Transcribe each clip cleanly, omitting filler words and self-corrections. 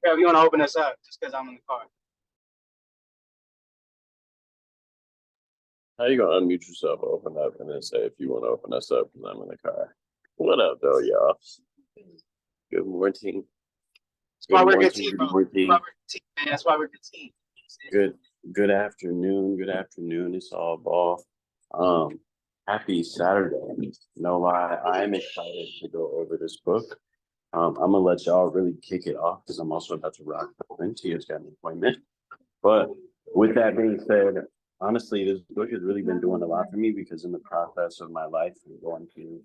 if you want to open us up, just because I'm in the car. How you gonna unmute yourself, open up, and then say if you want to open us up because I'm in the car? What up, though, y'all? Good morning. That's why we're a good team, Good bro. morning. That's why we're a good team. Good afternoon. Good afternoon. It's all ball. Happy Saturday. No lie, I'm excited to go over this book. I'm gonna let y'all really kick it off because I'm also about to rock open. Tia's got an appointment. But with that being said, honestly, this book has really been doing a lot for me because in the process of my life and going through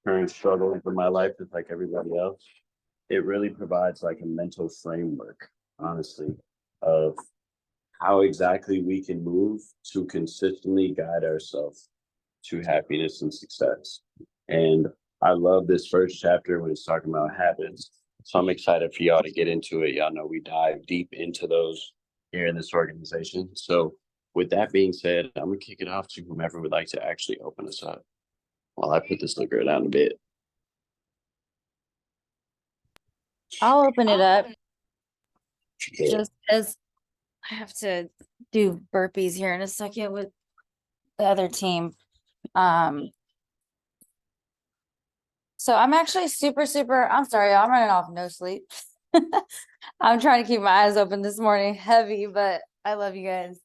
current struggles in my life, just like everybody else, it really provides like a mental framework, honestly, of how exactly we can move to consistently guide ourselves to happiness and success. And I love this first chapter when it's talking about habits. So I'm excited for y'all to get into it. Y'all know we dive deep into those here in this organization. So with that being said, I'm gonna kick it off to whomever would like to actually open us up while I put this liquor down a bit. I'll open it up just as I have to do burpees here in a second with the other team. So I'm actually super, I'm sorry, I'm running off no sleep. I'm trying to keep my eyes open this morning, heavy, but I love you guys.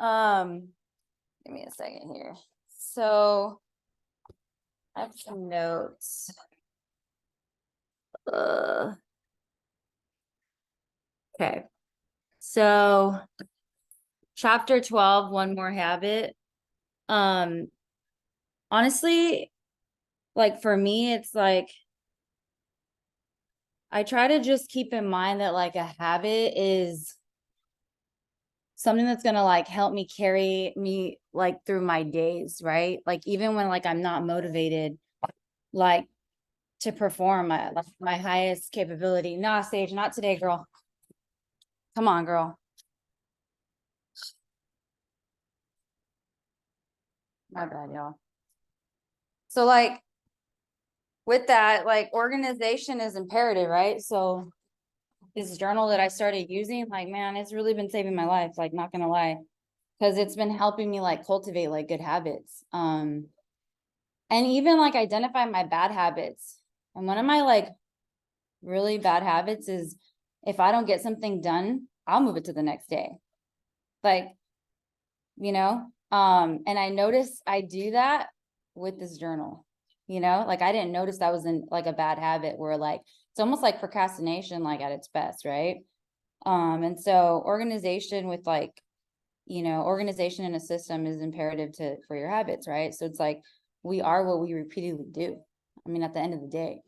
Give me a second here. So I have some notes. Okay. So chapter 12, One More Habit. Honestly, like for me, it's like I try to just keep in mind that like a habit is something that's gonna like help me carry me like through my days, right? Like even when like I'm not motivated, like to perform at like my highest capability. Nah, Sage, not today, girl. Come on, girl. My bad, y'all. So like with that, like organization is imperative, right? So this journal that I started using, like, man, it's really been saving my life, like, not gonna lie, because it's been helping me like cultivate like good habits. And even like identify my bad habits. And one of my like really bad habits is if I don't get something done, I'll move it to the next day. Like, you know, and I notice I do that with this journal, you know, like I didn't notice that was in like a bad habit where like, it's almost like procrastination, like at its best, right? And so organization with like, you know, organization in a system is imperative for your habits, right? So it's like, we are what we repeatedly do. I mean, at the end of the day.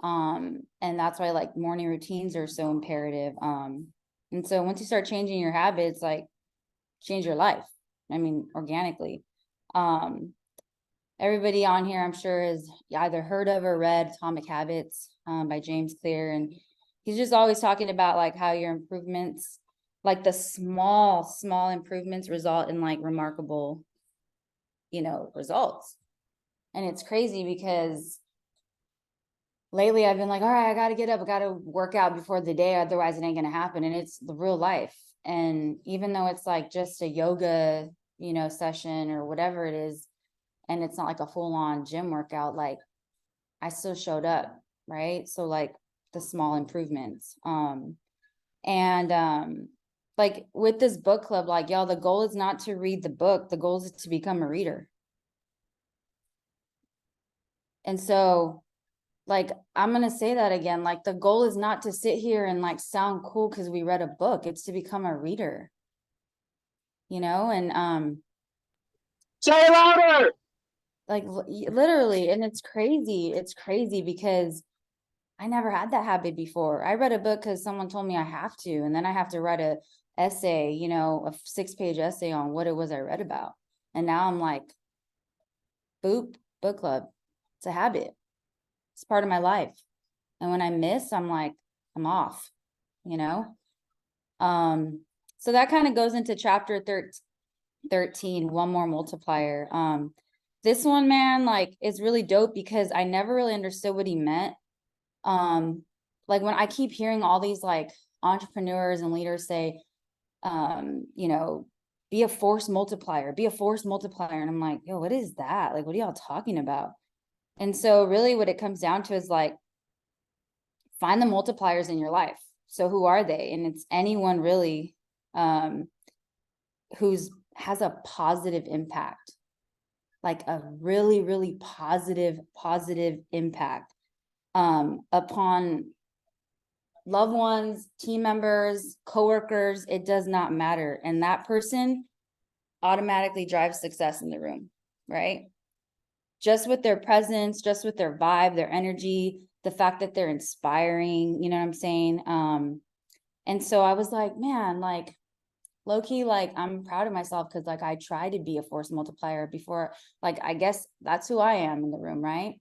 And that's why like morning routines are so imperative. And so once you start changing your habits, like change your life. I mean, organically. Everybody on here, I'm sure, has either heard of or read Atomic Habits by James Clear. And he's just always talking about like how your improvements, like the small improvements result in like remarkable, you know, results. And it's crazy because lately I've been like, all right, I got to get up. I got to work out before the day. Otherwise it ain't going to happen. And it's the real life. And even though it's like just a yoga, you know, session or whatever it is, and it's not like a full on gym workout, like I still showed up. Right. So like the small improvements. Like with this book club, like y'all, the goal is not to read the book. The goal is to become a reader. And so like, I'm going to say that again, like the goal is not to sit here and like sound cool because we read a book. It's to become a reader, you know? And, say it louder. Like literally. And it's crazy because I never had that habit before. I read a book because someone told me I have to, and then I have to write a essay, you know, a 6-page essay on what it was I read about. And now I'm like, boop, book club. It's a habit. It's part of my life. And when I miss, I'm like, I'm off, you know? So that kind of goes into chapter 13, One More Multiplier. This one, man, like, is really dope because I never really understood what he meant. Like when I keep hearing all these like entrepreneurs and leaders say, you know, be a force multiplier, be a force multiplier. And I'm like, yo, what is that? Like, what are y'all talking about? And so really what it comes down to is like, find the multipliers in your life. So who are they? And it's anyone really who's has a positive impact, like a really, really positive impact upon loved ones, team members, coworkers. It does not matter. And that person automatically drives success in the room, right? Just with their presence, just with their vibe, their energy, the fact that they're inspiring, you know what I'm saying? And so I was like, man, like low key, like I'm proud of myself because like I try to be a force multiplier before, like I guess that's who I am in the room, right?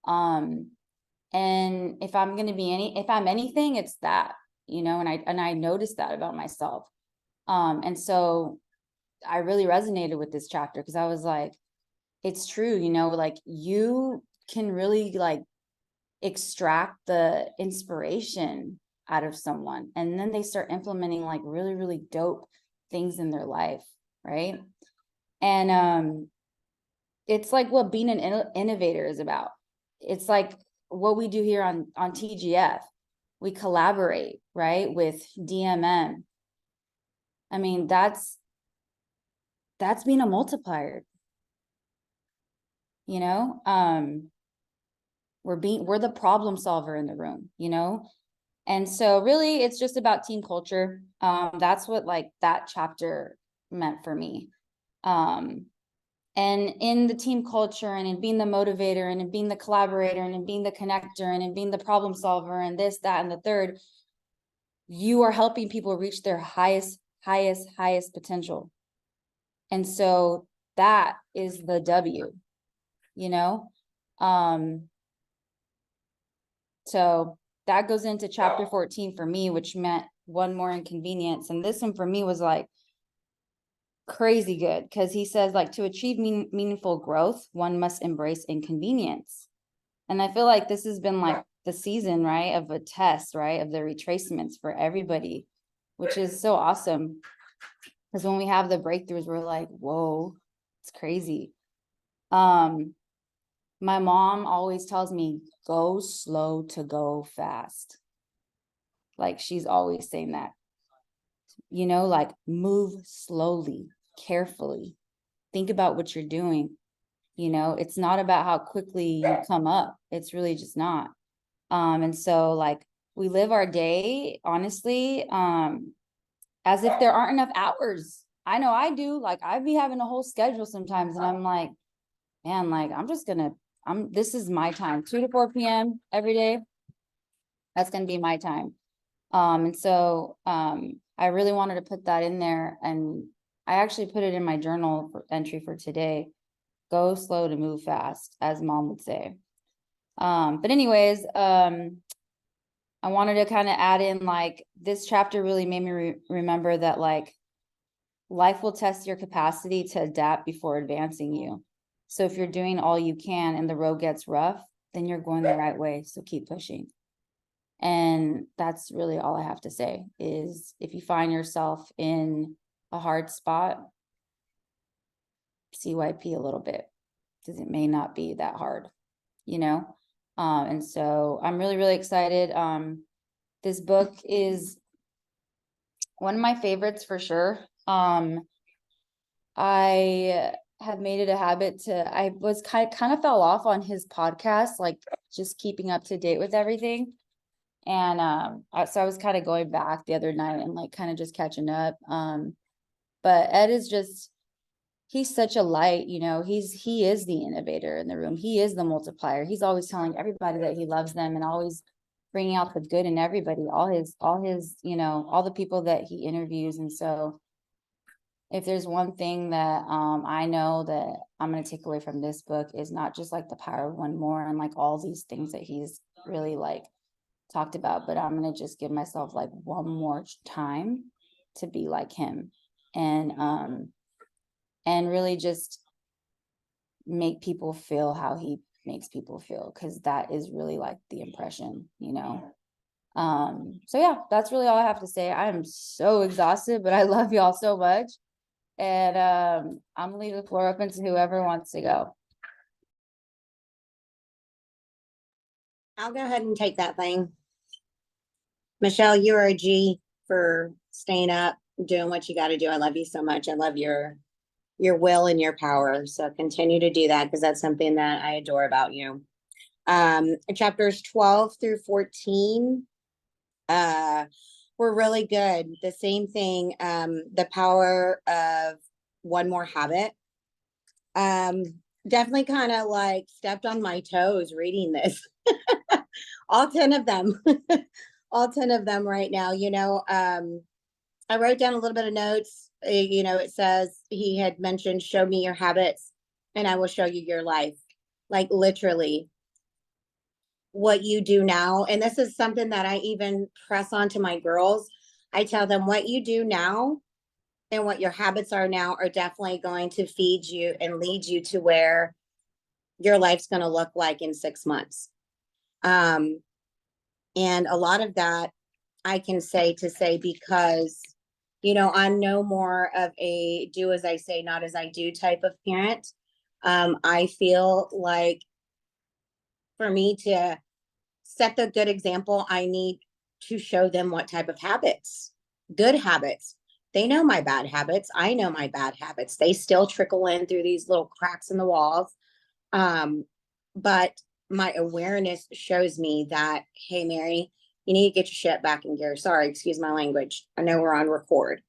And if I'm gonna be if I'm anything, it's that, you know, and I noticed that about myself. And so I really resonated with this chapter because I was like, it's true, you know, like you can really like extract the inspiration out of someone, and then they start implementing like really, really dope things in their life, right? And it's like what being an innovator is about. It's like what we do here on TGF. We collaborate, right, with DMM. I mean, that's being a multiplier, you know. We're the problem solver in the room, you know. And so really it's just about team culture. That's what like that chapter meant for me. And in the team culture and in being the motivator and in being the collaborator and in being the connector and in being the problem solver and this, that, and the third, you are helping people reach their highest potential. And so that is the W, you know? So that goes into chapter 14 for me, which meant one more inconvenience. And this one for me was like crazy good because he says like to achieve meaningful growth, one must embrace inconvenience. And I feel like this has been like the season, right, of a test, right, of the retracements for everybody, which is so awesome. Because when we have the breakthroughs, we're like, whoa, it's crazy. My mom always tells me, go slow to go fast. Like she's always saying that, you know, like move slowly, carefully, think about what you're doing. You know, it's not about how quickly you come up. It's really just not. And so like we live our day, honestly, as if there aren't enough hours. I know I do. Like I'd be having a whole schedule sometimes and I'm like, man, like this is my time, 2 to 4 p.m. every day. That's going to be my time. And so I really wanted to put that in there, and I actually put it in my journal entry for today. Go slow to move fast, as mom would say. But anyways, I wanted to kind of add in like this chapter really made me remember that like life will test your capacity to adapt before advancing you. So if you're doing all you can and the road gets rough, then you're going the right way. So keep pushing. And that's really all I have to say is if you find yourself in a hard spot, CYP a little bit, because it may not be that hard, you know? And so I'm really, really excited. This book is one of my favorites for sure. I have made it a habit I was kind of fell off on his podcast, like just keeping up to date with everything. And so I was kind of going back the other night and like kind of just catching up. But Ed is just, he's such a light, you know, he is the innovator in the room. He is the multiplier. He's always telling everybody that he loves them and always bringing out the good in everybody, all his, you know, all the people that he interviews. And so if there's one thing that I know that I'm going to take away from this book is not just like the power of one more and like all these things that he's really like talked about, but I'm going to just give myself like one more time to be like him and really just make people feel how he makes people feel, because that is really like the impression, you know. So yeah, that's really all I have to say. I am so exhausted, but I love y'all so much. And I'm gonna leave the floor open to whoever wants to go. I'll go ahead and take that thing. Michelle, you're a G for staying up, doing what you got to do. I love you so much. I love your will and your power. So continue to do that because that's something that I adore about you. Chapters 12 through 14 were really good. The same thing, the power of one more habit. Definitely kind of like stepped on my toes reading this. All 10 of them. All 10 of them right now. I wrote down a little bit of notes. It says he had mentioned, show me your habits and I will show you your life. Like literally what you do now. And this is something that I even press on to my girls. I tell them what you do now and what your habits are now are definitely going to feed you and lead you to where your life's going to look like in 6 months. And a lot of that I can say because, I'm no more of a do as I say, not as I do type of parent. I feel like for me to set the good example, I need to show them what type of habits, good habits. They know my bad habits. I know my bad habits. They still trickle in through these little cracks in the walls. But my awareness shows me that, hey, Mary, you need to get your shit back in gear. Sorry, excuse my language. I know we're on record.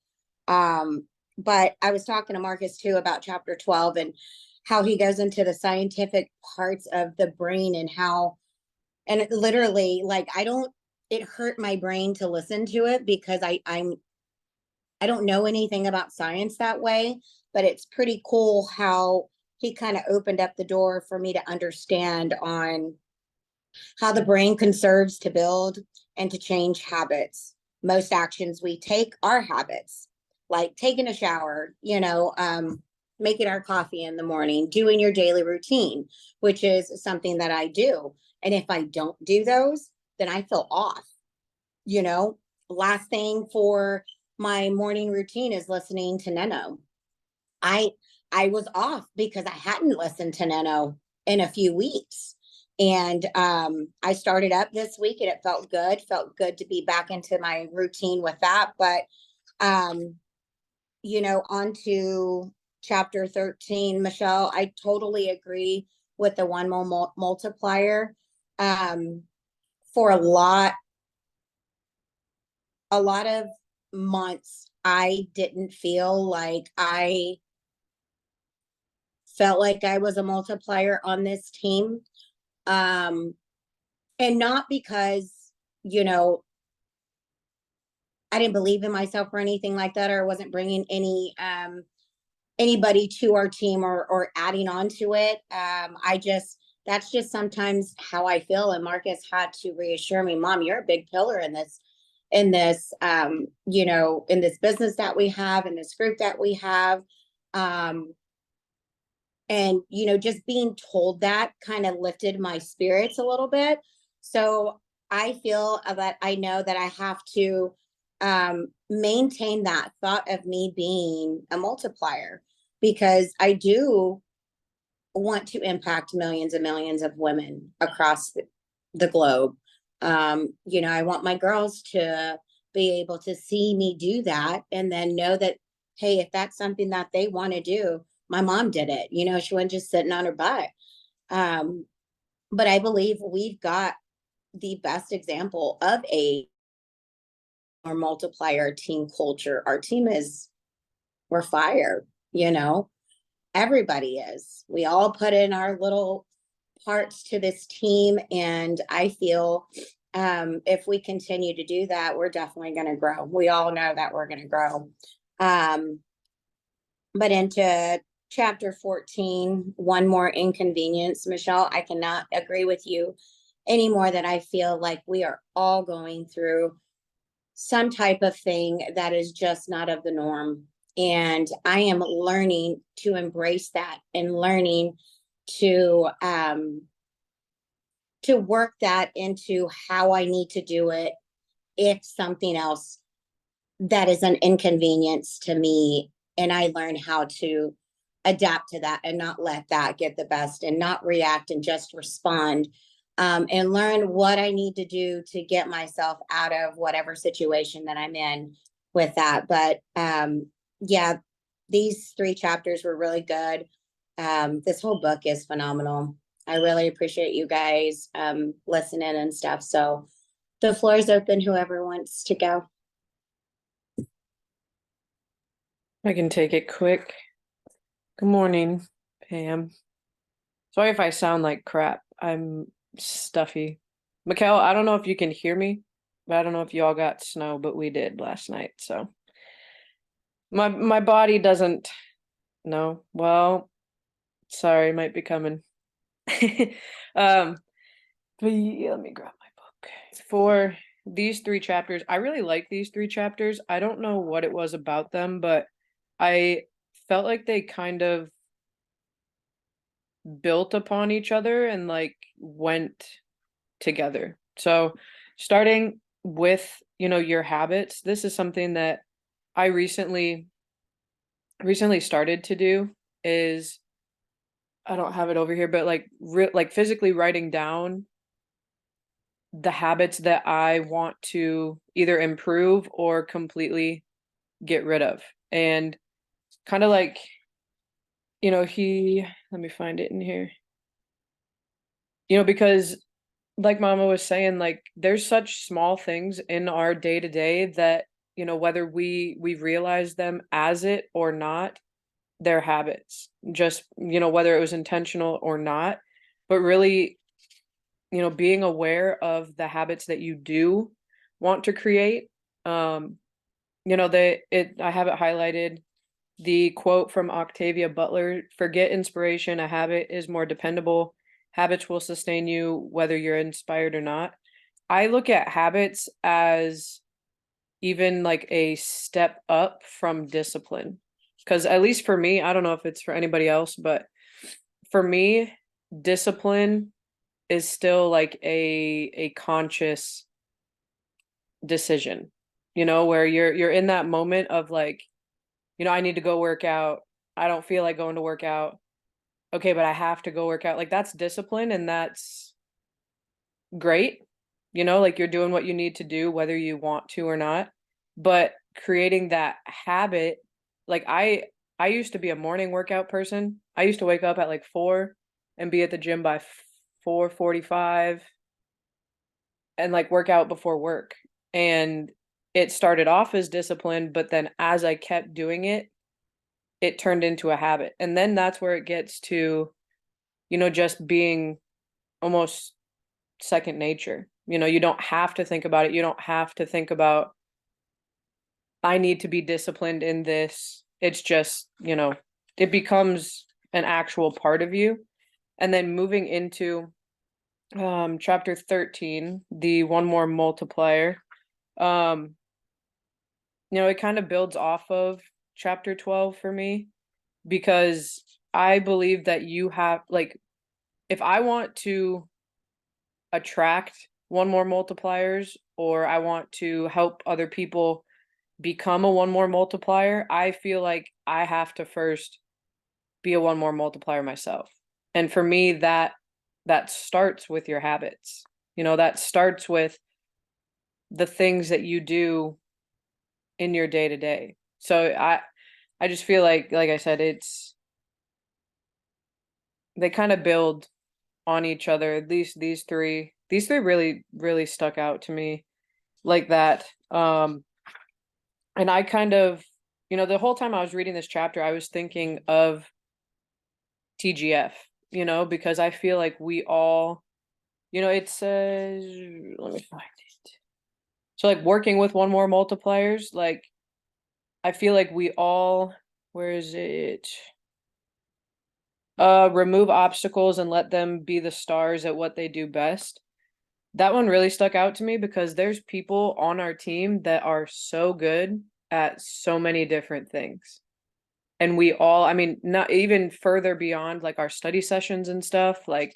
But I was talking to Marcus too about chapter 12 and how he goes into the scientific parts of the brain and how, and it literally, like, it hurt my brain to listen to it because I don't know anything about science that way, but it's pretty cool how he kind of opened up the door for me to understand on how the brain conserves to build and to change habits. Most actions we take are habits, like taking a shower, making our coffee in the morning, doing your daily routine, which is something that I do. And if I don't do those, then I feel off. Last thing for my morning routine is listening to Neno. I was off because I hadn't listened to Neno in a few weeks. And I started up this week and it felt good to be back into my routine with that. But, on to chapter 13, Michelle, I totally agree with the one multiplier. For a lot of months, I didn't feel like I felt like I was a multiplier on this team. And not because, I didn't believe in myself or anything like that, or wasn't bringing anybody to our team or adding on to it. That's just sometimes how I feel. And Marcus had to reassure me, Mom, you're a big pillar in this, in this business that we have, in this group that we have. And, just being told that kind of lifted my spirits a little bit. So I feel that I know that I have to maintain that thought of me being a multiplier, because I do want to impact millions and millions of women across the globe. I want my girls to be able to see me do that and then know that, hey, if that's something that they want to do, my mom did it. She wasn't just sitting on her butt. But I believe we've got the best example of a or multiplier team culture. Our team we're fire, everybody is. We all put in our little parts to this team. And I feel if we continue to do that, we're definitely going to grow. We all know that we're going to grow. But into chapter 14, one more inconvenience, Michelle, I cannot agree with you anymore that I feel like we are all going through some type of thing that is just not of the norm. And I am learning to embrace that and learning to work that into how I need to do it if something else that is an inconvenience to me, and I learn how to adapt to that and not let that get the best and not react and just respond, and learn what I need to do to get myself out of whatever situation that I'm in with that. But yeah, these 3 chapters were really good. This whole book is phenomenal. I really appreciate you guys listening and stuff. So the floor is open, whoever wants to go. I can take it quick. Good morning, Pam. Sorry if I sound like crap. I'm stuffy. Mikkel, I don't know if you can hear me, but I don't know if y'all got snow, but we did last night. So my body doesn't know. Well, sorry, might be coming. But yeah, let me grab my book. For these 3 chapters, I really like these 3 chapters. I don't know what it was about them, but I felt like they kind of built upon each other and like went together. So starting with, your habits, this is something that I recently started to do. Is I don't have it over here, but like physically writing down the habits that I want to either improve or completely get rid of. And kind of like, let me find it in here. Because like Mama was saying, like there's such small things in our day to day that, whether we realize them as it or not, they're habits. Just, whether it was intentional or not, but really, being aware of the habits that you do want to create. I have it highlighted, the quote from Octavia Butler: "Forget inspiration, a habit is more dependable. Habits will sustain you whether you're inspired or not." I look at habits as even like a step up from discipline. Because at least for me, I don't know if it's for anybody else, but for me, discipline is still like a conscious decision, where you're in that moment of like, I need to go work out. I don't feel like going to work out. Okay, but I have to go work out. Like that's discipline, and that's great. Like you're doing what you need to do, whether you want to or not. But creating that habit, like I used to be a morning workout person. I used to wake up at like 4 and be at the gym by 4:45 and like work out before work. And it started off as discipline, but then as I kept doing it, it turned into a habit. And then that's where it gets to, just being almost second nature. You don't have to think about it. You don't have to think about, I need to be disciplined in this. It's just, it becomes an actual part of you. And then moving into chapter 13, the one more multiplier, it kind of builds off of chapter 12 for me, because I believe that you have, like, if I want to attract one more multipliers, or I want to help other people become a one more multiplier, I feel like I have to first be a one more multiplier myself. And for me, that starts with your habits. That starts with the things that you do in your day to day. So I just feel like I said, they kind of build on each other. At least these three really, really stuck out to me like that. And I kind of, the whole time I was reading this chapter, I was thinking of TGF, because I feel like we all, it says, let me find it. So like working with one more multipliers, like I feel like we all, where is it? Remove obstacles and let them be the stars at what they do best. That one really stuck out to me because there's people on our team that are so good at so many different things. And we all, I mean, not even further beyond like our study sessions and stuff, like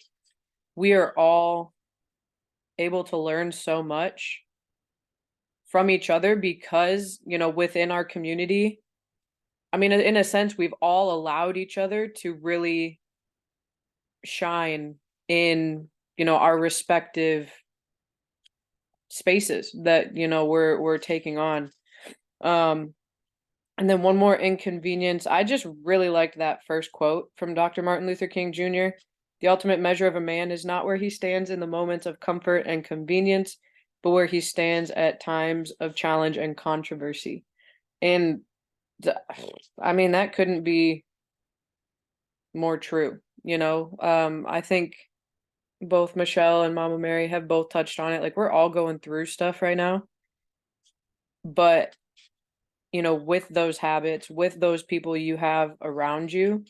we are all able to learn so much from each other because, you know, within our community, I mean, in a sense, we've all allowed each other to really shine in, you know, our respective spaces that, you know, we're taking on. And then one more inconvenience. I just really liked that first quote from Dr. Martin Luther King Jr. The ultimate measure of a man is not where he stands in the moments of comfort and convenience, but where he stands at times of challenge and controversy. And I mean, that couldn't be more true, you know? I think both Michelle and Mama Mary have both touched on it. Like, we're all going through stuff right now. But, you know, with those habits, with those people you have around you,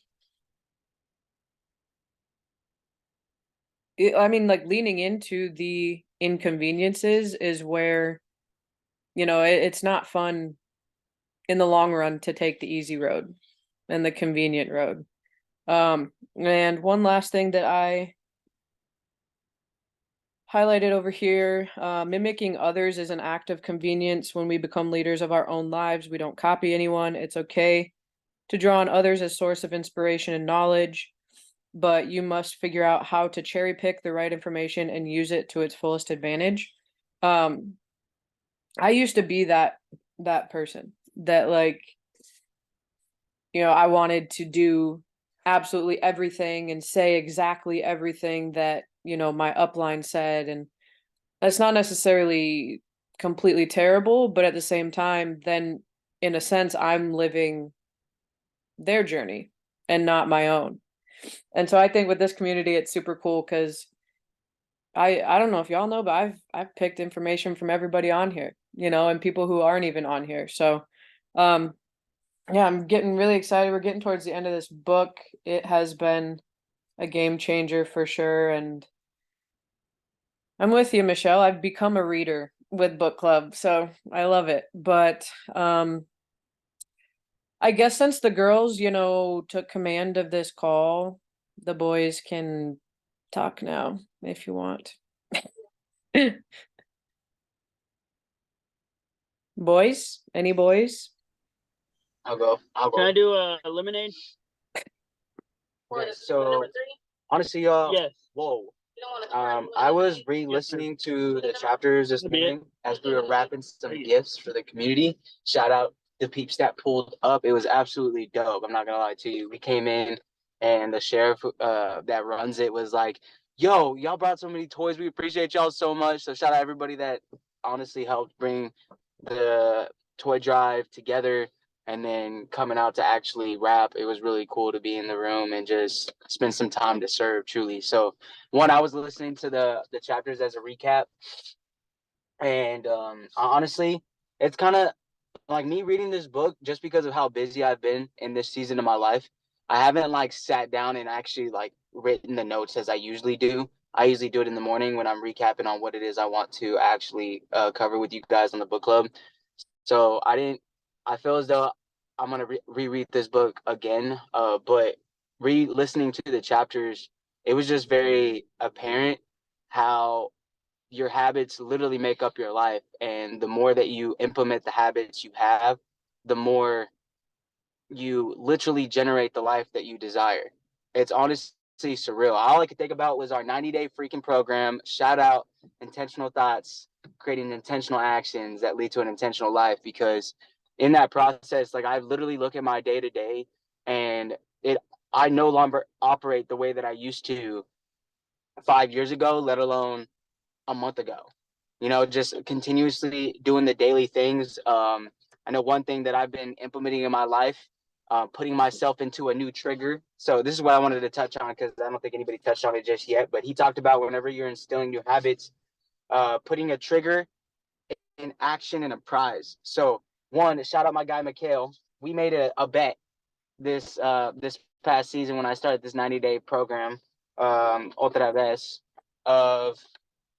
I mean, like, leaning into the inconveniences is where, you know, it's not fun in the long run to take the easy road and the convenient road. And one last thing that I highlighted over here, mimicking others is an act of convenience. When we become leaders of our own lives, we don't copy anyone. It's okay to draw on others as source of inspiration and knowledge, but you must figure out how to cherry pick the right information and use it to its fullest advantage. I used to be that person that, like, you know, I wanted to do absolutely everything and say exactly everything that, you know, my upline said, and that's not necessarily completely terrible, but at the same time, then in a sense I'm living their journey and not my own. And so I think with this community it's super cool because I don't know if y'all know, but I've picked information from everybody on here, you know, and people who aren't even on here. So um yeah, I'm getting really excited. We're getting towards the end of this book. It has been a game changer for sure. And I'm with you, Michelle. I've become a reader with book club, so I love it. But I guess since the girls, you know, took command of this call, the boys can talk now if you want. Boys? Any boys? I'll go. Can I do a lemonade? Okay, so honestly, Yes. whoa. I was re-listening to the chapters this That'd be it. morning as we were wrapping some gifts for the community. Shout out the peeps that pulled up. It was absolutely dope. I'm not gonna lie to you. We came in and the sheriff that runs it was like, "Yo, y'all brought so many toys. We appreciate y'all so much." So shout out everybody that honestly helped bring the toy drive together and then coming out to actually rap. It was really cool to be in the room and just spend some time to serve truly. So one, I was listening to the chapters as a recap, and honestly, it's kind of like me reading this book just because of how busy I've been in this season of my life. I haven't like sat down and actually like written the notes as I usually do. I usually do it in the morning when I'm recapping on what it is I want to actually cover with you guys on the book club. So I didn't. I feel as though I'm gonna reread this book again. But re-listening to the chapters, it was just very apparent how your habits literally make up your life, and the more that you implement the habits you have, the more you literally generate the life that you desire. It's honestly surreal. All I could think about was our 90-day freaking program. Shout out Intentional Thoughts, creating intentional actions that lead to an intentional life. Because in that process, like I literally look at my day to day, and I no longer operate the way that I used to 5 years ago, let alone a month ago. You know, just continuously doing the daily things. I know one thing that I've been implementing in my life, putting myself into a new trigger. So this is what I wanted to touch on because I don't think anybody touched on it just yet. But he talked about whenever you're instilling new habits, putting a trigger in action and a prize. So one, shout out my guy Mikhail. We made a bet this past season when I started this 90-day program, otra vez, of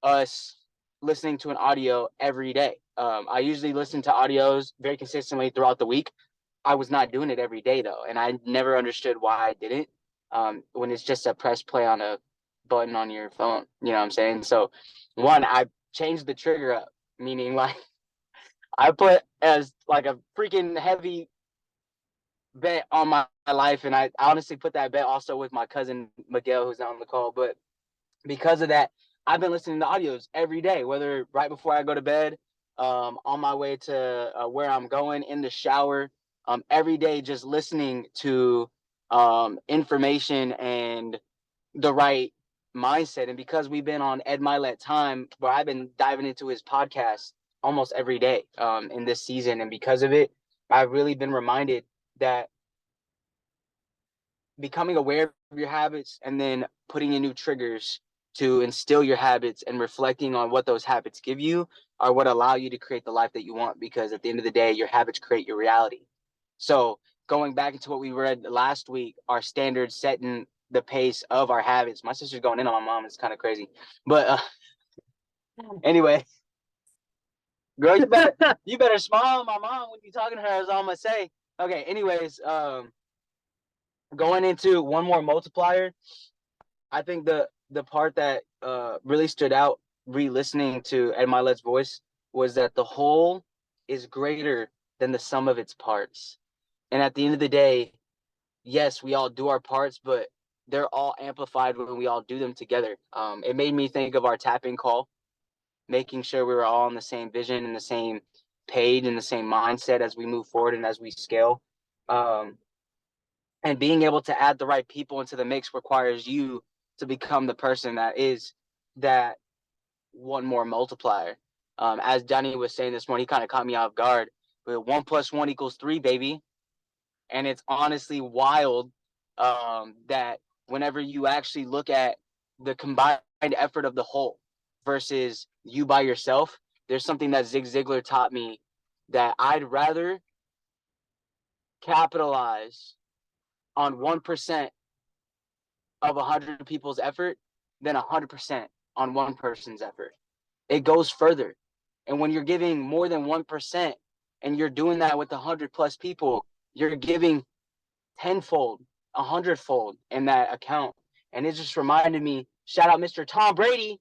us listening to an audio every day. I usually listen to audios very consistently throughout the week. I was not doing it every day though, and I never understood why I didn't. When it's just a press play on a button on your phone, you know what I'm saying? So, one, I changed the trigger up, meaning like I put as like a freaking heavy bet on my life, and I honestly put that bet also with my cousin Miguel, who's not on the call. But because of that, I've been listening to audios every day, whether right before I go to bed, on my way to where I'm going, in the shower, every day, just listening to information and the right mindset. And because we've been on Ed Mylett time, where I've been diving into his podcast almost every day in this season, and because of it, I've really been reminded that becoming aware of your habits and then putting in new triggers to instill your habits and reflecting on what those habits give you are what allow you to create the life that you want, because at the end of the day, your habits create your reality. So going back into what we read last week, our standards setting the pace of our habits. My sister's going in on my mom. It's kind of crazy. But anyway, girl, you better smile at my mom when you're talking to her, is all I'm gonna say. Okay, anyways, going into one more multiplier, I think the part that really stood out re-listening to Ed Mylett's voice was that the whole is greater than the sum of its parts. And at the end of the day, yes, we all do our parts, but they're all amplified when we all do them together. It made me think of our tapping call, making sure we were all on the same vision and the same page and the same mindset as we move forward and as we scale. Um, and being able to add the right people into the mix requires you to become the person that is that one more multiplier. As Johnny was saying this morning, he kind of caught me off guard. But 1 + 1 = 3, baby. And it's honestly wild that whenever you actually look at the combined effort of the whole versus you by yourself, there's something that Zig Ziglar taught me, that I'd rather capitalize on 1% of 100 people's effort than 100% on one person's effort. It goes further. And when you're giving more than 1% and you're doing that with 100+ people, you're giving tenfold, 100-fold in that account. And it just reminded me, shout out Mr. Tom Brady.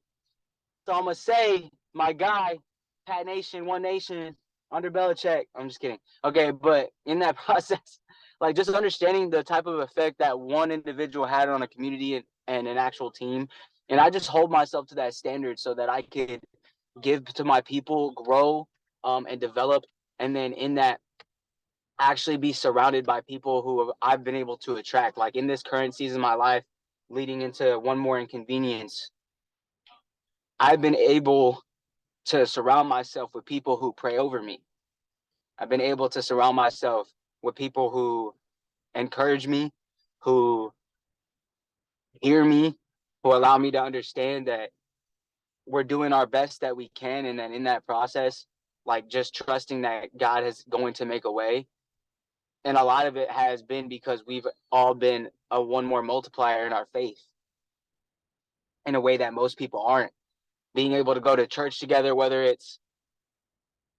So I'm going to say, my guy, Pat Nation, One Nation, under Belichick. I'm just kidding. Okay, but in that process, like just understanding the type of effect that one individual had on a community and an actual team. And I just hold myself to that standard so that I could give to my people, grow and develop. And then in that, actually be surrounded by people who I've been able to attract. Like in this current season of my life, leading into one more inconvenience, I've been able to surround myself with people who pray over me. I've been able to surround myself with people who encourage me, who hear me, who allow me to understand that we're doing our best that we can. And then in that process, like just trusting that God is going to make a way. And a lot of it has been because we've all been a one more multiplier in our faith in a way that most people aren't. Being able to go to church together, whether it's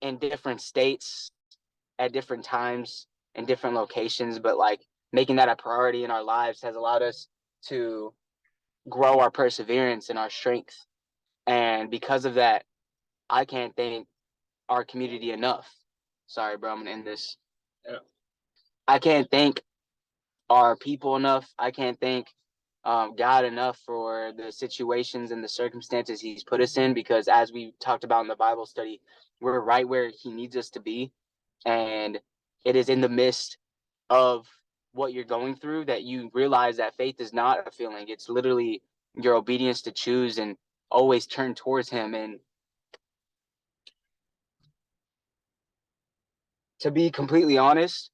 in different states at different times in different locations, but like making that a priority in our lives has allowed us to grow our perseverance and our strength. And because of that, I can't thank our community enough. Sorry, bro, I'm gonna end this. Yeah. I can't thank our people enough. I can't thank God enough for the situations and the circumstances He's put us in, because as we talked about in the Bible study, we're right where He needs us to be. And it is in the midst of what you're going through that you realize that faith is not a feeling. It's literally your obedience to choose and always turn towards Him. And to be completely honest,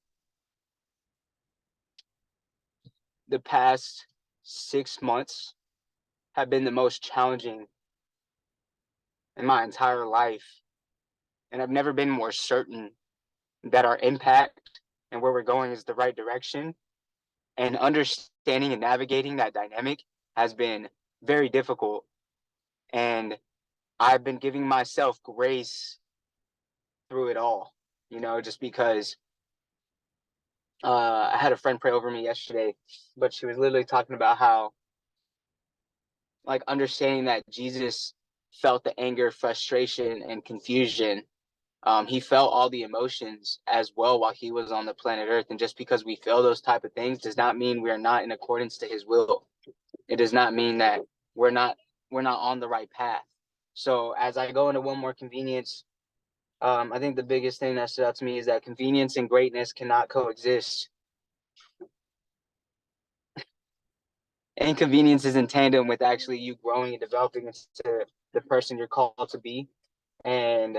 the past 6 months have been the most challenging in my entire life. And I've never been more certain that our impact and where we're going is the right direction. And understanding and navigating that dynamic has been very difficult. And I've been giving myself grace through it all, just because I had a friend pray over me yesterday, but she was literally talking about how, like, understanding that Jesus felt the anger, frustration, and confusion He felt all the emotions as well while he was on the planet Earth. And just because we feel those type of things does not mean we are not in accordance to his will. It does not mean that we're not on the right path. So as I go into one more convenience, I think the biggest thing that stood out to me is that convenience and greatness cannot coexist. Inconvenience is in tandem with actually you growing and developing into the person you're called to be. And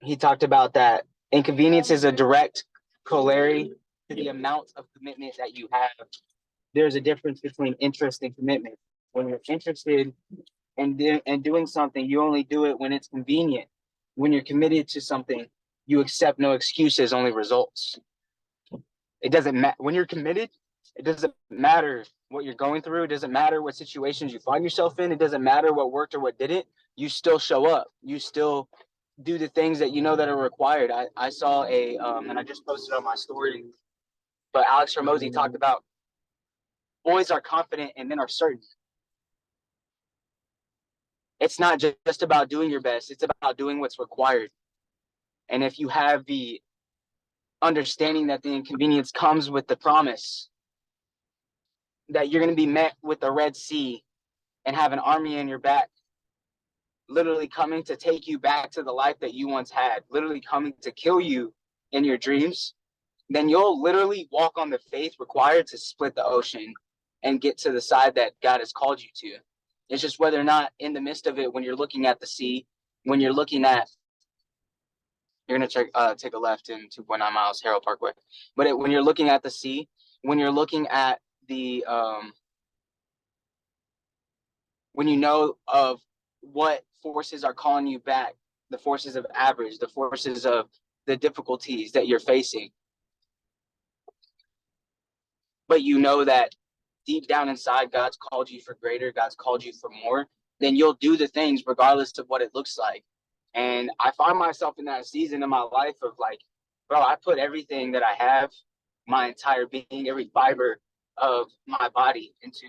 he talked about that inconvenience is a direct corollary to the amount of commitment that you have. There's a difference between interest and commitment. When you're interested in doing something, you only do it when it's convenient. When you're committed to something, you accept no excuses, only results. It doesn't matter when you're committed. It doesn't matter what you're going through. It doesn't matter what situations you find yourself in. It doesn't matter what worked or what didn't. You still show up. You still do the things that you know that are required. I saw and I just posted on my story, but Alex Ramosi talked about boys are confident and men are certain. It's not just about doing your best. It's about doing what's required. And if you have the understanding that the inconvenience comes with the promise that you're going to be met with the Red Sea and have an army in your back, literally coming to take you back to the life that you once had, literally coming to kill you in your dreams, then you'll literally walk on the faith required to split the ocean and get to the side that God has called you to. It's just whether or not in the midst of it, when you're looking at the sea, when you're looking at, you're going to take a left in 2.9 miles, Harold Parkway. But when you're looking at the sea, when you're looking at the, when you know of what forces are calling you back, the forces of average, the forces of the difficulties that you're facing, but you know that deep down inside, God's called you for greater, God's called you for more, then you'll do the things regardless of what it looks like. And I find myself in that season in my life of like, bro, I put everything that I have, my entire being, every fiber of my body into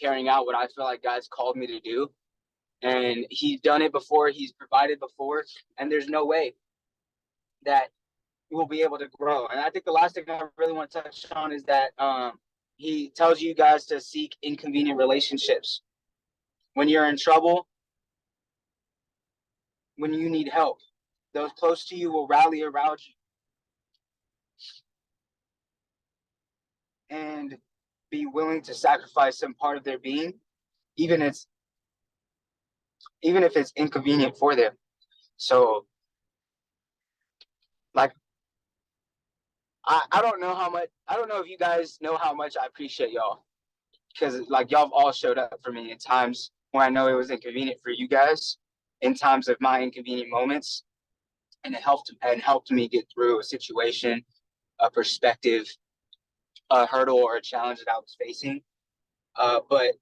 carrying out what I feel like God's called me to do. And he's done it before, he's provided before, and there's no way that we'll be able to grow. And I think the last thing I really want to touch on is that he tells you guys to seek inconvenient relationships. When you're in trouble, when you need help, those close to you will rally around you and be willing to sacrifice some part of their being, even if it's inconvenient for them. So, like, I don't know if you guys know how much I appreciate y'all, because like y'all have all showed up for me in times when I know it was inconvenient for you guys, in times of my inconvenient moments, and it helped me get through a situation, a perspective, a hurdle, or a challenge that I was facing. But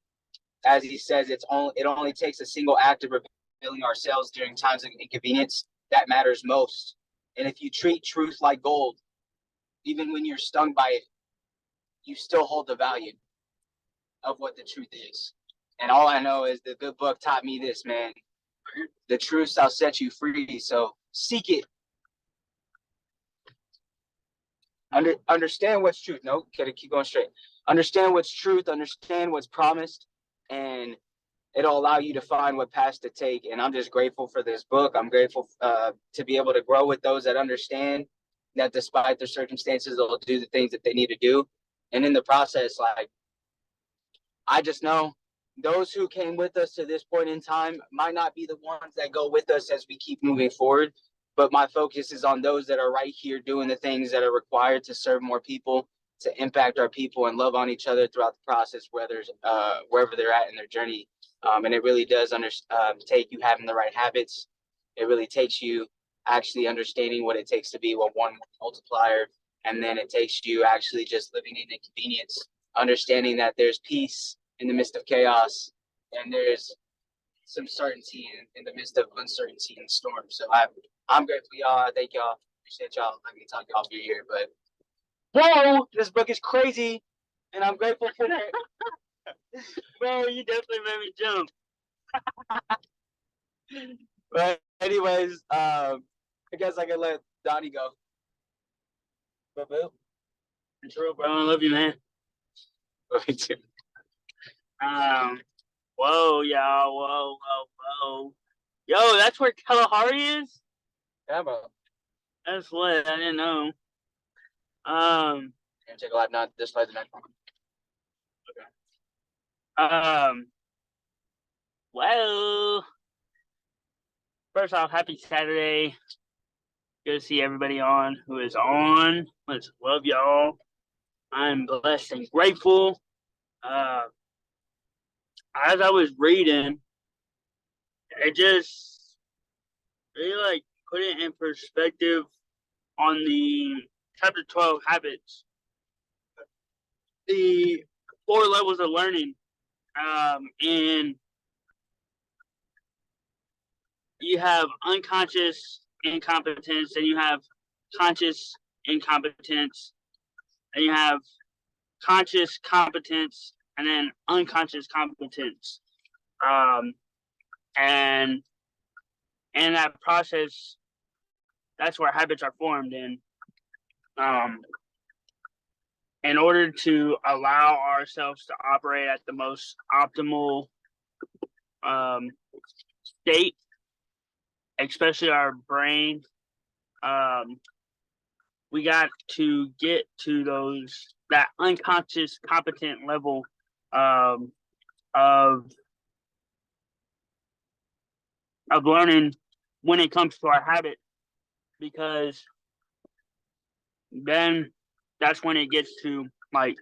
as he says, it only takes a single act of revealing ourselves during times of inconvenience that matters most. And if you treat truth like gold, even when you're stung by it, you still hold the value of what the truth is. And all I know is the good book taught me this, man. The truth shall set you free. So seek it. Understand what's truth. No, gotta keep going straight. Understand what's truth, understand what's promised, and it'll allow you to find what path to take. And I'm just grateful for this book. I'm grateful to be able to grow with those that understand that despite their circumstances, they'll do the things that they need to do. And in the process, like, I just know those who came with us to this point in time might not be the ones that go with us as we keep moving forward. But my focus is on those that are right here doing the things that are required to serve more people, to impact our people, and love on each other throughout the process, wherever they're at in their journey. And it really does take you having the right habits. It really takes you actually understanding what it takes to be a one multiplier. And then it takes you actually just living in inconvenience, understanding that there's peace in the midst of chaos, and there's some certainty in the midst of uncertainty and storm. So I'm grateful, y'all. I thank y'all. Appreciate y'all. Let me talk y'all for a year, but whoa, this book is crazy, and I'm grateful for that. Bro, you definitely made me jump. But anyways, I guess I can let Donnie go. Boo. True, bro. I love you, man. Me too. Whoa, y'all. Whoa. Yo, that's where Kalahari is? Yeah, bro. That's lit. I didn't know. Gonna take a lap, not this side, the next one. Well, first off, happy Saturday. Good to see everybody on who is on. Let's love y'all. I'm blessed and grateful. As I was reading, it just really like put it in perspective on the chapter 12 habits, the 4 levels of learning, and you have unconscious incompetence, and you have conscious incompetence, and you have conscious competence, and then unconscious competence. And in that process, that's where habits are formed. And in order to allow ourselves to operate at the most optimal state, especially our brain, we got to get to that unconscious competent level of learning when it comes to our habit, because then that's when it gets to like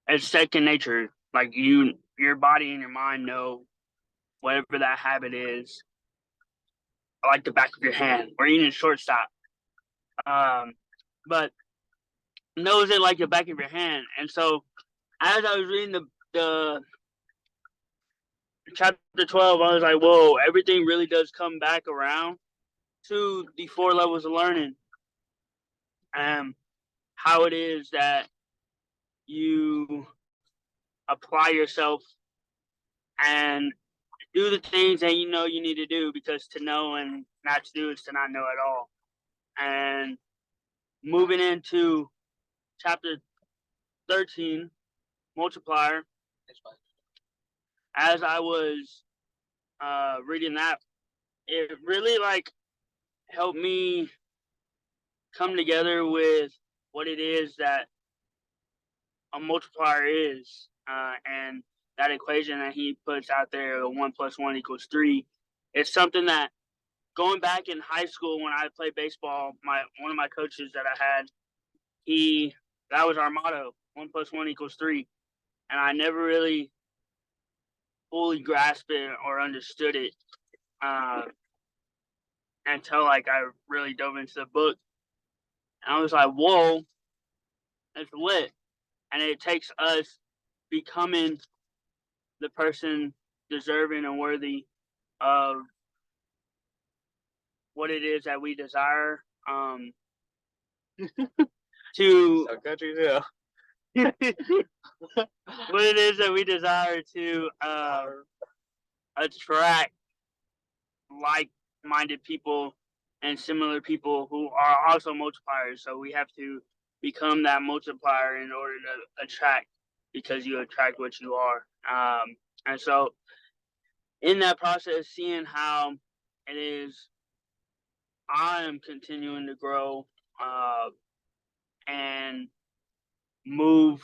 it's second nature. Like your body and your mind know whatever that habit is, like the back of your hand, or even shortstop. But knows it like the back of your hand. And so as I was reading the chapter 12, I was like, whoa, everything really does come back around to the 4 levels of learning. How it is that you apply yourself and do the things that you know you need to do, because to know and not to do is to not know at all. And moving into chapter 13, multiplier, as I was reading that, it really like helped me come together with what it is that a multiplier is, and that equation that he puts out there, 1 + 1 = 3. It's something that, going back in high school when I played baseball, one of my coaches that I had, that was our motto, 1 + 1 = 3. And I never really fully grasped it or understood it until like I really dove into the book. And I was like, whoa, it's lit. And it takes us becoming the person deserving and worthy of what it is that we desire to what it is that we desire to attract like-minded people and similar people who are also multipliers. So we have to become that multiplier in order to attract, because you attract what you are. And so in that process, seeing how it is I am continuing to grow and move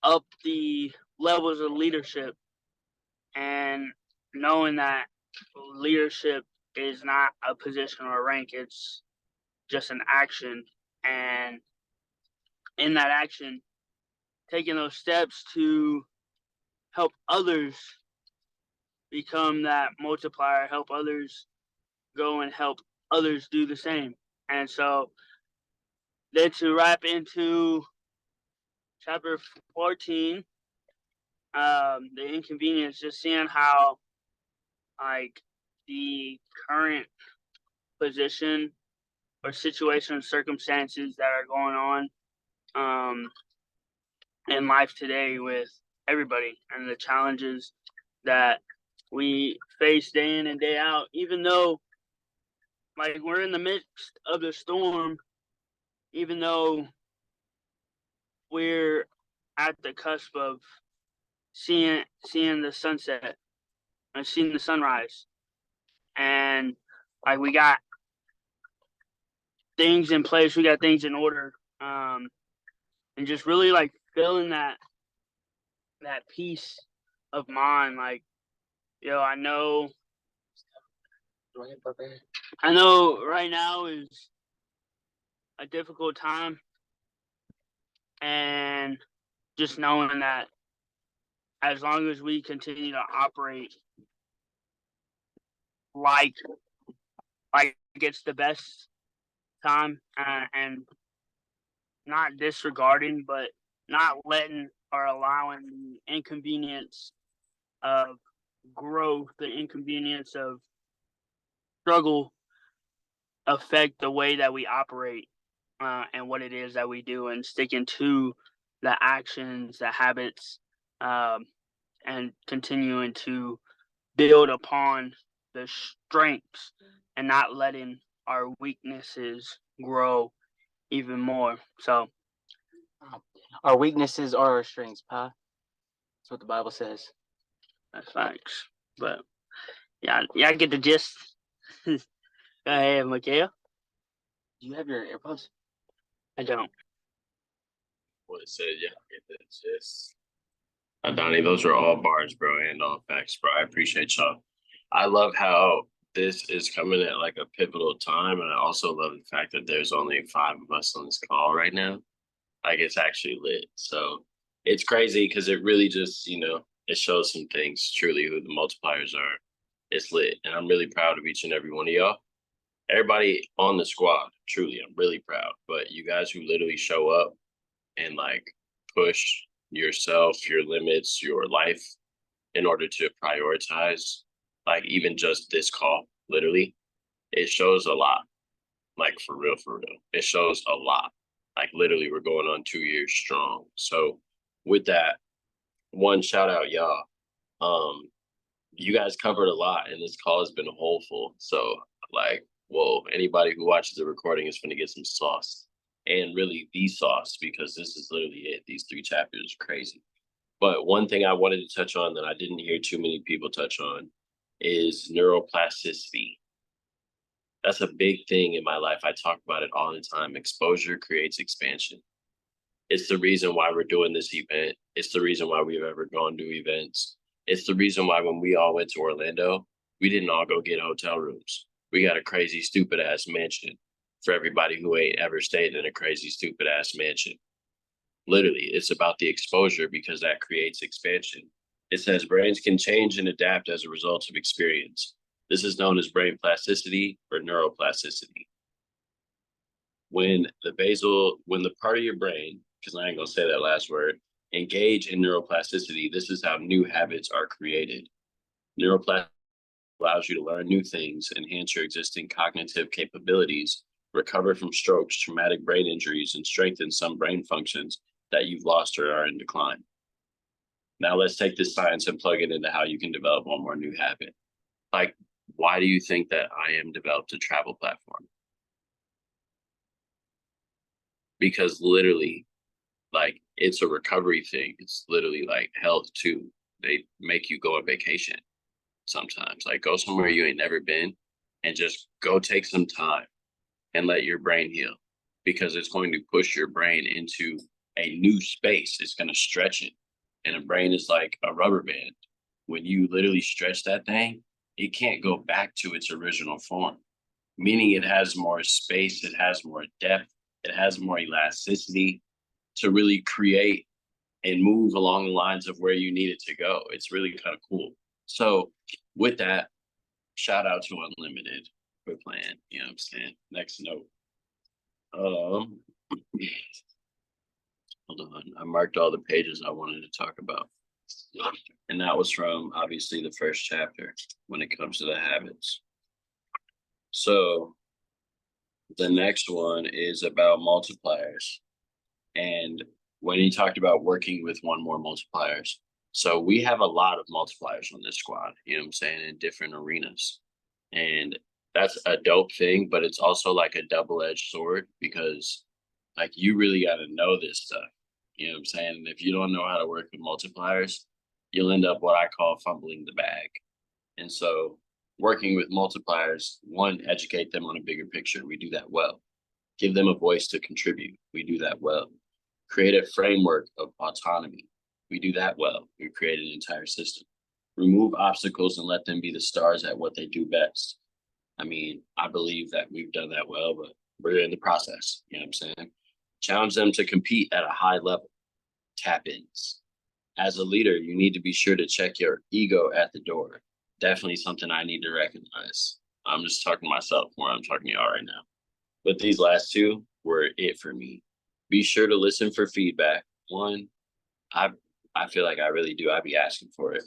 up the levels of leadership, and knowing that leadership is not a position or a rank, it's just an action. And in that action, taking those steps to help others become that multiplier, help others go and help others do the same. And so then to wrap into chapter 14, the inconvenience, just seeing how like the current position or situation, circumstances that are going on in life today with everybody, and the challenges that we face day in and day out, even though like we're in the midst of the storm, even though we're at the cusp of seeing the sunset and seeing the sunrise, and like we got things in place, we got things in order, and just really like feeling that peace of mind. Like, I know right now is a difficult time, and just knowing that as long as we continue to operate like it's the best time, and not disregarding, but not letting or allowing the inconvenience of growth, the inconvenience of struggle affect the way that we operate, and what it is that we do, and sticking to the actions, the habits, and continuing to build upon the strengths and not letting our weaknesses grow even more. So Our weaknesses are our strengths, Pa. That's what the Bible says. that's facts. But yeah, I get the gist. Go ahead, Mikhail. Do you have your AirPods? I don't. What it said, yeah, it's just Donnie, those are all bars, bro, and all facts, bro. I appreciate y'all. I love how this is coming at like a pivotal time, and I also love the fact that there's only 5 of us on this call right now. Like, it's actually lit. So it's crazy because it really just, it shows some things truly who the multipliers are. It's lit, and I'm really proud of each and every one of y'all. Everybody on the squad, truly, I'm really proud. But you guys who literally show up and like push yourself, your limits, your life in order to prioritize, like even just this call, literally, it shows a lot. Like for real, it shows a lot. Like literally, we're going on 2 years strong. So with that, one shout out, y'all. You guys covered a lot, and this call has been wholeful. So like, whoa, anybody who watches the recording is going to get some sauce, and really the sauce, because this is literally it. These 3 chapters are crazy. But one thing I wanted to touch on that I didn't hear too many people touch on is neuroplasticity. That's a big thing in my life. I talk about it all the time. Exposure creates expansion. It's the reason why we're doing this event. It's the reason why we've ever gone to events. It's the reason why when we all went to Orlando, we didn't all go get hotel rooms. We got a crazy, stupid ass mansion for everybody who ain't ever stayed in a crazy, stupid ass mansion. Literally, it's about the exposure because that creates expansion. It says brains can change and adapt as a result of experience. This is known as brain plasticity or neuroplasticity. When the part of your brain, because I ain't gonna say that last word, engage in neuroplasticity, this is how new habits are created. Neuroplasticity allows you to learn new things, enhance your existing cognitive capabilities, recover from strokes, traumatic brain injuries, and strengthen some brain functions that you've lost or are in decline. Now let's take this science and plug it into how you can develop one more new habit. Like, why do you think that IM developed a travel platform? Because literally, like, it's a recovery thing. It's literally like health too. They make you go on vacation sometimes. Like, go somewhere you ain't never been and just go take some time and let your brain heal, because it's going to push your brain into a new space. It's going to stretch it. And a brain is like a rubber band. When you literally stretch that thing, it can't go back to its original form, meaning it has more space, it has more depth, it has more elasticity to really create and move along the lines of where you need it to go. It's really kind of cool. So with that, shout out to Unlimited for playing, you know what I'm saying? Next note. Hold on, I marked all the pages I wanted to talk about. And that was from obviously the first chapter when it comes to the habits. So the next one is about multipliers. And when he talked about working with one more multipliers. So we have a lot of multipliers on this squad, you know what I'm saying, in different arenas. And that's a dope thing, but it's also like a double-edged sword because like you really got to know this stuff. You know what I'm saying? And if you don't know how to work with multipliers, you'll end up what I call fumbling the bag. And so working with multipliers, one, educate them on a bigger picture. We do that well. Give them a voice to contribute. We do that well. Create a framework of autonomy. We do that well. We create an entire system. Remove obstacles and let them be the stars at what they do best. I mean, I believe that we've done that well, but we're in the process. You know what I'm saying? Challenge them to compete at a high level. Tap ins. As a leader, you need to be sure to check your ego at the door. Definitely something I need to recognize. I'm just talking to myself more. I'm talking to y'all right now. But these last two were it for me. Be sure to listen for feedback. One, I feel like I really do. I be asking for it.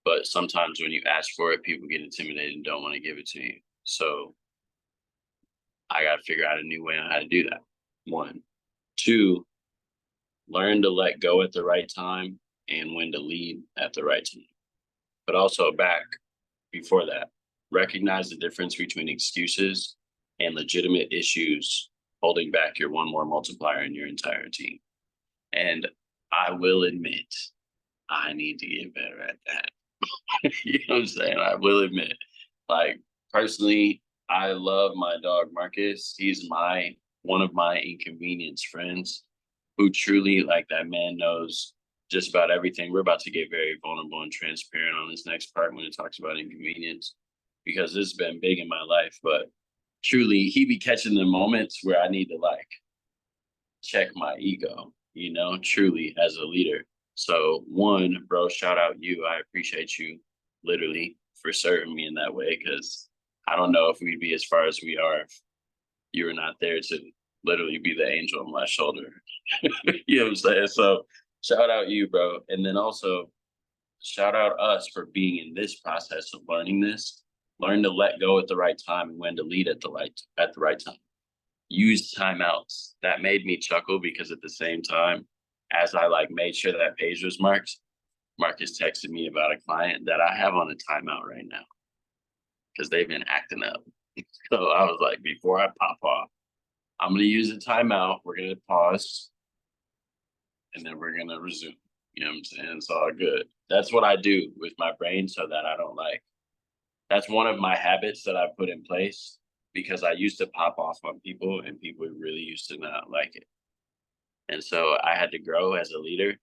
But sometimes when you ask for it, people get intimidated and don't want to give it to you. So I got to figure out a new way on how to do that. One. Two, learn to let go at the right time and when to lead at the right time. But also back before that, recognize the difference between excuses and legitimate issues holding back your one more multiplier in your entire team. And I will admit, I need to get better at that. You know what I'm saying? I will admit, like personally, I love my dog Marcus. He's one of my inconvenience friends who truly, like, that man knows just about everything. We're about to get very vulnerable and transparent on this next part when it talks about inconvenience, because this has been big in my life. But truly, he be catching the moments where I need to like check my ego, you know, truly as a leader. So one, bro, shout out you. I appreciate you literally for serving me in that way, because I don't know if we'd be as far as we are if you were not there to literally be the angel on my shoulder. You know what I'm saying? So shout out you, bro. And then also shout out us for being in this process of learning this. Learn to let go at the right time and when to lead at the right time. Use timeouts. That made me chuckle because at the same time, as I like made sure that page was marked, Marcus texted me about a client that I have on a timeout right now because they've been acting up. So I was like, before I pop off, I'm going to use a timeout. We're going to pause and then we're going to resume. You know what I'm saying? It's all good. That's what I do with my brain so that I don't like, that's one of my habits that I put in place because I used to pop off on people and people really used to not like it. And so I had to grow as a leader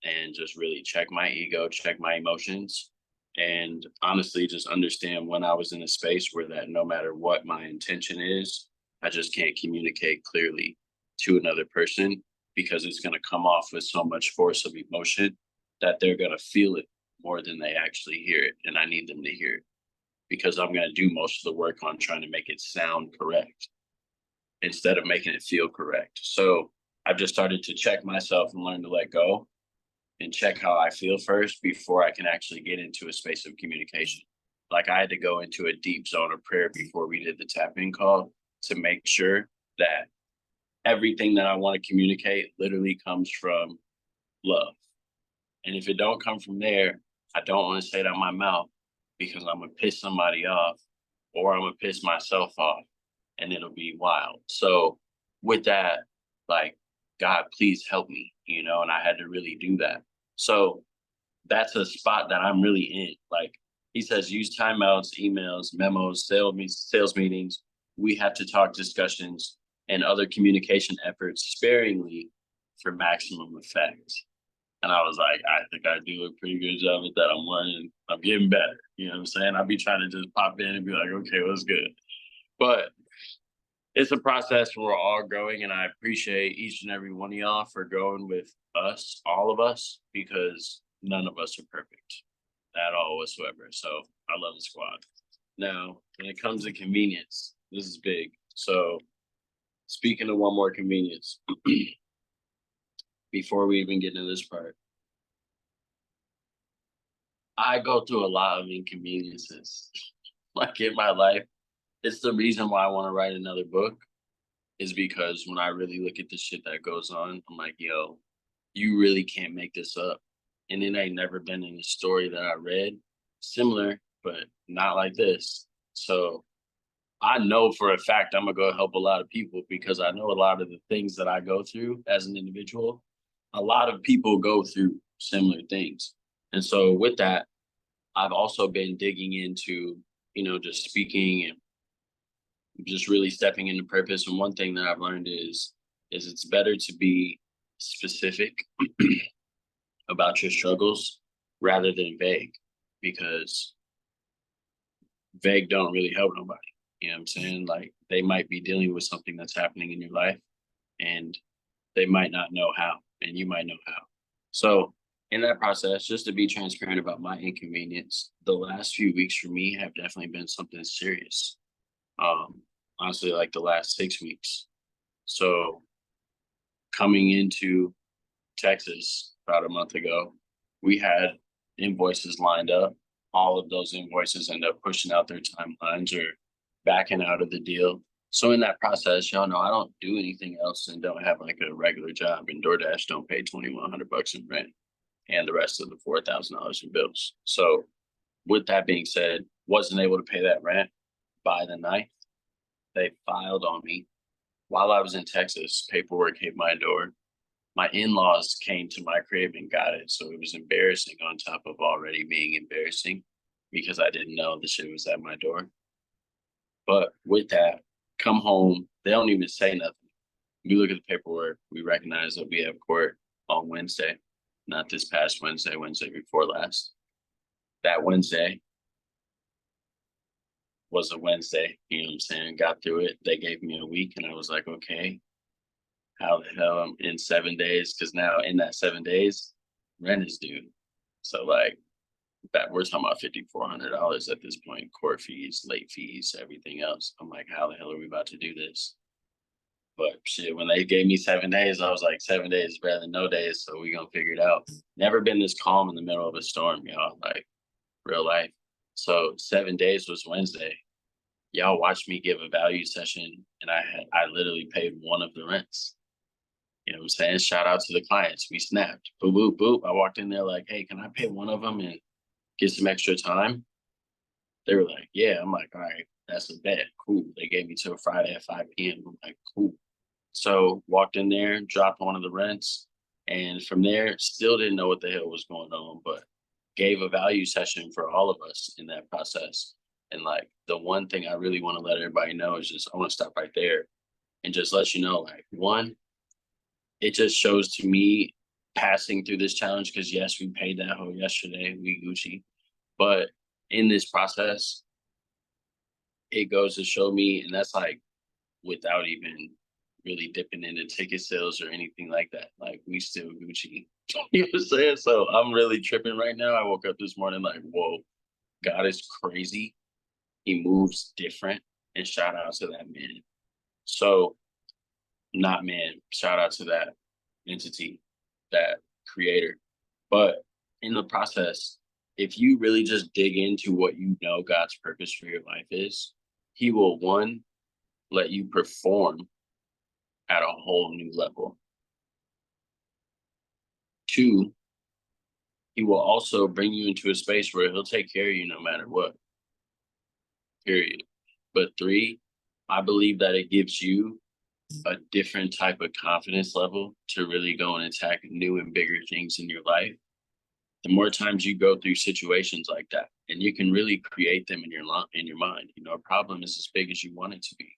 and just really check my ego, check my emotions, and honestly just understand when I was in a space where that no matter what my intention is, I just can't communicate clearly to another person because it's going to come off with so much force of emotion that they're going to feel it more than they actually hear it. And I need them to hear it because I'm going to do most of the work on trying to make it sound correct instead of making it feel correct. So I've just started to check myself and learn to let go and check how I feel first before I can actually get into a space of communication. Like I had to go into a deep zone of prayer before we did the tap-in call to make sure that everything that I want to communicate literally comes from love. And if it don't come from there, I don't want to say it out my mouth because I'm going to piss somebody off or I'm going to piss myself off and it'll be wild. So with that, like, God, please help me, you know, and I had to really do that. So that's a spot that I'm really in. Like he says, use timeouts, emails, memos, sales meetings. We have to talk discussions and other communication efforts sparingly for maximum effect. And I was like, I think I do a pretty good job at that. I'm learning, I'm getting better. You know what I'm saying? I'll be trying to just pop in and be like, okay, what's good? But it's a process where we're all growing, and I appreciate each and every one of y'all for going with us, all of us, because none of us are perfect at all whatsoever. So I love the squad. Now, when it comes to convenience, this is big. So speaking of one more convenience, before we even get into this part, I go through a lot of inconveniences like in my life. It's the reason why I want to write another book, is because when I really look at the shit that goes on, I'm like, yo, you really can't make this up. And it ain't never been in a story that I read similar, but not like this. So I know for a fact I'm gonna go help a lot of people because I know a lot of the things that I go through as an individual. A lot of people go through similar things. And so with that, I've also been digging into, just speaking and just really stepping into purpose. And one thing that I've learned is it's better to be specific about your struggles rather than vague, because vague don't really help nobody. You know what I'm saying? Like, they might be dealing with something that's happening in your life and they might not know how, and you might know how. So in that process, just to be transparent about my inconvenience, the last few weeks for me have definitely been something serious. Honestly, like the last 6 weeks. So coming into Texas about a month ago, we had invoices lined up. All of those invoices end up pushing out their timelines or backing out of the deal. So in that process, y'all know I don't do anything else and don't have like a regular job, and DoorDash don't pay $2,100 in rent and the rest of the $4,000 in bills. So with that being said, wasn't able to pay that rent by the 9th. They filed on me while I was in Texas. Paperwork hit my door. My in-laws came to my crib and got it. So it was embarrassing on top of already being embarrassing because I didn't know the shit was at my door. But with that, come home, they don't even say nothing. We look at the paperwork, we recognize that we have court on Wednesday, not this past Wednesday, Wednesday before last. That Wednesday was a Wednesday, you know what I'm saying? Got through it. They gave me a week and I was like, okay, how the hell I'm in 7 days? Because now in that 7 days, rent is due. So like that, we're talking about $5,400 at this point, court fees, late fees, everything else. I'm like, how the hell are we about to do this? But shit, when they gave me 7 days, I was like, 7 days is better than no days, so we gonna figure it out. Never been this calm in the middle of a storm, y'all, like real life. So 7 days was Wednesday. Y'all watched me give a value session, and I literally paid one of the rents. You know what I'm saying? Shout out to the clients. We snapped. Boop, boop, boop. I walked in there like, hey, can I pay one of them and get some extra time? They were like, yeah. I'm like, all right, that's a bet. Cool. They gave me till Friday at 5 p.m. I'm like, cool. So walked in there, dropped one of the rents, and from there, still didn't know what the hell was going on, but gave a value session for all of us in that process. And like the one thing I really want to let everybody know is just, I want to stop right there and just let you know, like, one, it just shows to me passing through this challenge, because yes, we paid that hoe yesterday, we Gucci, but in this process, it goes to show me, and that's like without even really dipping into ticket sales or anything like that. Like, we still Gucci. You know what I'm saying? So I'm really tripping right now. I woke up this morning like, whoa, God is crazy. He moves different. And shout out to that man. So, not man, shout out to that entity, that creator. But in the process, if you really just dig into what you know God's purpose for your life is, he will, one, let you perform at a whole new level. Two, he will also bring you into a space where he'll take care of you no matter what. Period. But three, I believe that it gives you a different type of confidence level to really go and attack new and bigger things in your life. The more times you go through situations like that, and you can really create them in your mind. You know, a problem is as big as you want it to be.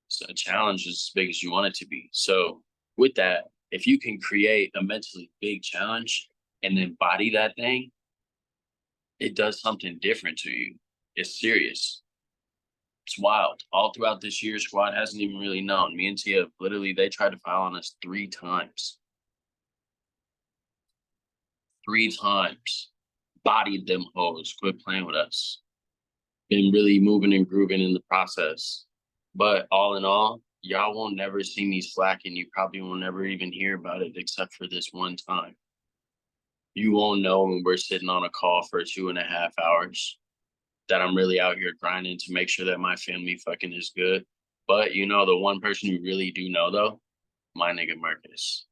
So a challenge is as big as you want it to be. So with that, if you can create a mentally big challenge and then body that thing, it does something different to you. It's serious. It's wild. All throughout this year, squad hasn't even really known. Me and Tia, literally, they tried to file on us 3 times. 3 times. Bodied them hoes. Quit playing with us. Been really moving and grooving in the process. But all in all, y'all won't never see me slacking. You probably will never even hear about it except for this one time. You won't know when we're sitting on a call for 2.5 hours that I'm really out here grinding to make sure that my family fucking is good. But you know, the one person you really do know though, my nigga Marcus.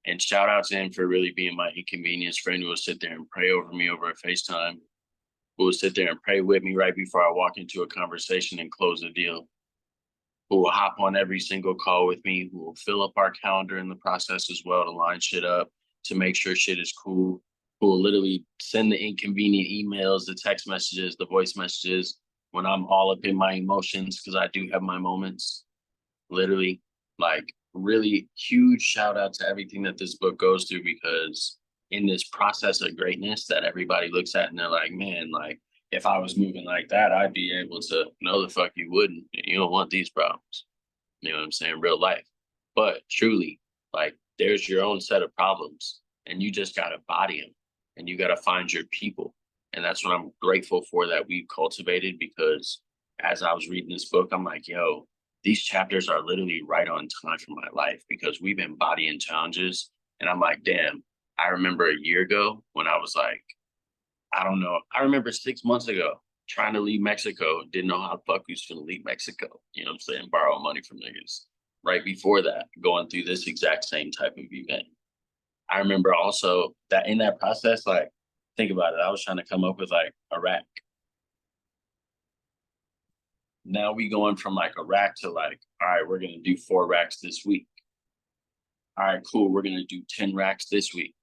And shout out to him for really being my inconvenience friend who will sit there and pray over me over a FaceTime, who will sit there and pray with me right before I walk into a conversation and close a deal, who will hop on every single call with me, who will fill up our calendar in the process as well to line shit up, to make sure shit is cool, who will literally send the inconvenient emails, the text messages, the voice messages when I'm all up in my emotions, because I do have my moments. Literally, like, really huge shout out to everything that this book goes through, because in this process of greatness that everybody looks at and they're like, man, like, if I was moving like that, I'd be able to. No, the fuck you wouldn't. You don't want these problems. You know what I'm saying? Real life. But truly, like, there's your own set of problems and you just got to body them and you got to find your people. And that's what I'm grateful for that we've cultivated, because as I was reading this book, I'm like, yo, these chapters are literally right on time for my life, because we've been bodying challenges. And I'm like, damn, I remember a year ago when I was like, I don't know. I remember 6 months ago trying to leave Mexico, didn't know how the fuck we was gonna leave Mexico. You know what I'm saying? Borrow money from niggas. Right before that, going through this exact same type of event. I remember also that in that process, like, think about it. I was trying to come up with like Iraq. Now we going from like Iraq to like, all right, we're gonna do 4 racks this week. All right, cool. We're gonna do 10 racks this week.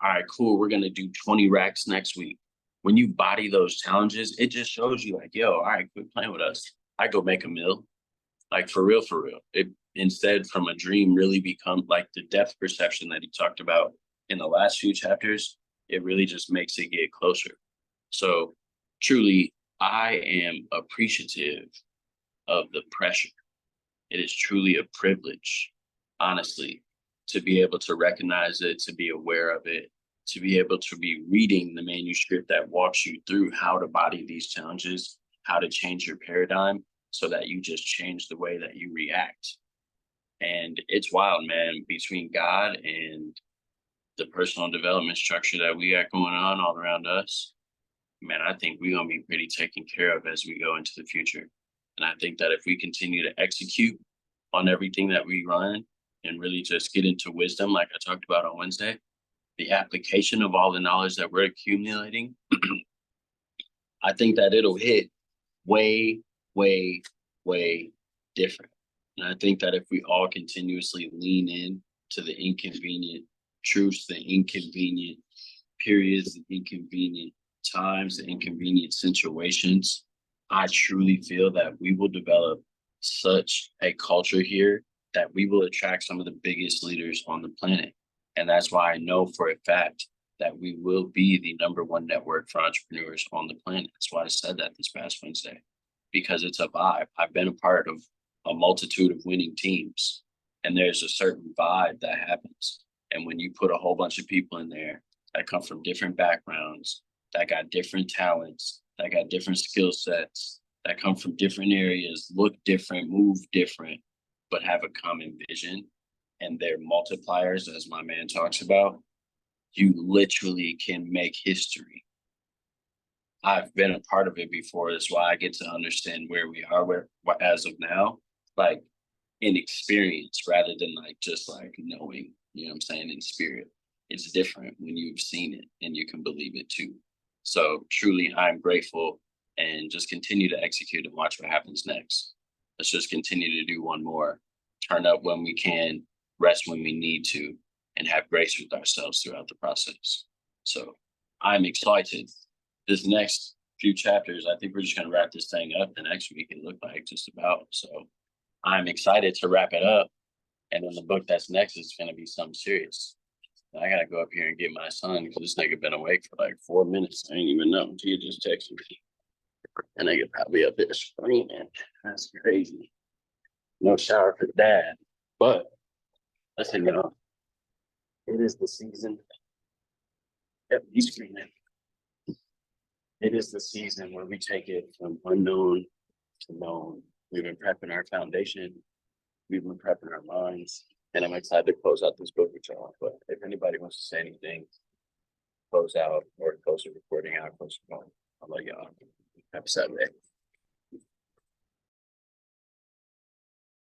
All right, cool, we're gonna do 20 racks next week. When you body those challenges, it just shows you like, yo, all right, quit playing with us. I go make a meal. Like, for real, for real. It instead from a dream really become like the depth perception that he talked about in the last few chapters. It really just makes it get closer. So truly, I am appreciative of the pressure. It is truly a privilege, honestly, to be able to recognize it, to be aware of it, to be able to be reading the manuscript that walks you through how to body these challenges, how to change your paradigm so that you just change the way that you react. And it's wild, man, between God and the personal development structure that we got going on all around us. Man, I think we're going to be pretty taken care of as we go into the future. And I think that if we continue to execute on everything that we run and really just get into wisdom, like I talked about on Wednesday, the application of all the knowledge that we're accumulating, I think that it'll hit way, way, way different. And I think that if we all continuously lean in to the inconvenient truths, the inconvenient periods, the inconvenient times, the inconvenient situations, I truly feel that we will develop such a culture here that we will attract some of the biggest leaders on the planet. And that's why I know for a fact that we will be the #1 network for entrepreneurs on the planet. That's why I said that this past Wednesday, because it's a vibe. I've been a part of a multitude of winning teams, and there's a certain vibe that happens. And when you put a whole bunch of people in there that come from different backgrounds, that got different talents, that got different skill sets, that come from different areas, look different, move different, but have a common vision, and they're multipliers, as my man talks about, you literally can make history. I've been a part of it before. That's why I get to understand where we are, where as of now, like in experience rather than like just like knowing, you know what I'm saying, in spirit. It's different when you've seen it and you can believe it too. So truly, I'm grateful, and just continue to execute and watch what happens next. Let's just continue to do one more, turn up when we can, rest when we need to, and have grace with ourselves throughout the process. So I'm excited. This next few chapters, I think we're just going to wrap this thing up the next week, it looked like, just about. So I'm excited to wrap it up. And then the book that's next is going to be something serious. I got to go up here and get my son, because this nigga been awake for like 4 minutes. I ain't even know until you just texted me. And nigga probably up there screaming. That's crazy. No shower for dad. But listen, y'all, it is the season. Yep, he's screaming. It is the season where we take it from unknown to known. We've been prepping our foundation. We've been prepping our minds. And I'm excited to close out this book with y'all. But if anybody wants to say anything, close out or close the recording out, close the phone. I'll let y'all. Happy Saturday.